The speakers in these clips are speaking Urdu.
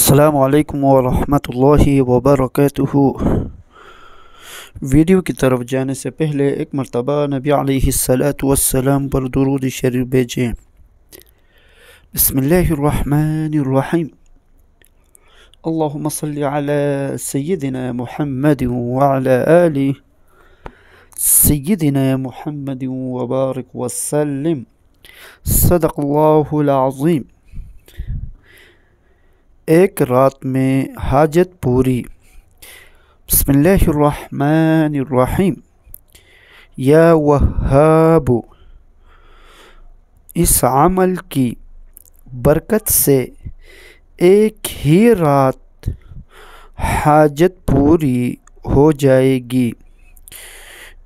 السلام علیکم ورحمۃ اللہ وبرکاتہ۔ ویڈیو کی طرف جانے سے پہلے ایک مرتبہ نبی علیہ السلام پر درود شریف بھیجیں۔ بسم اللہ الرحمن الرحیم۔ اللہم صلی علی سیدنا محمد وعلی آل سیدنا محمد وبارک وسلم۔ صدق اللہ العظیم۔ ایک رات میں حاجت پوری۔ بسم اللہ الرحمن الرحیم۔ یا وہاب، اس عمل کی برکت سے ایک ہی رات حاجت پوری ہو جائے گی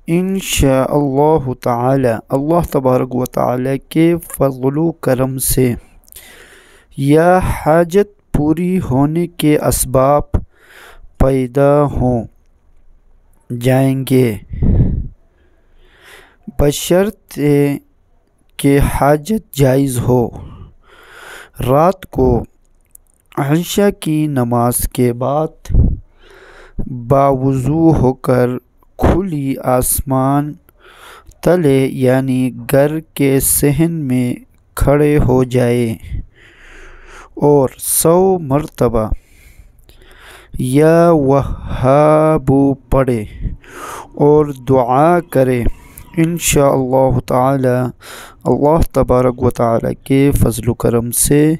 انشاءاللہ تعالی، اللہ تبارک و تعالی کے فضل و کرم سے۔ یا حاجت پوری ہونے کے اسباب پیدا ہو جائیں گے، بشرطے کہ حاجت جائز ہو۔ رات کو عشاء کی نماز کے بعد باوضو ہو کر کھلی آسمان تلے یعنی گھر کے صحن میں کھڑے ہو جائے اور 100 مرتبہ یا وہاب پڑھے اور دعا کرے، انشاءاللہ تعالی اللہ تبارک و تعالی کے فضل و کرم سے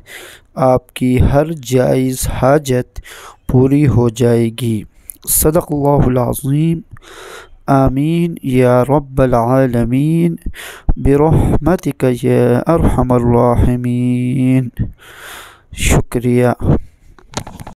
آپ کی ہر جائز حاجت پوری ہو جائے گی۔ صدق اللہ العظیم۔ آمین یا رب العالمین برحمتک یا ارحم الراحمین۔ شکریہ۔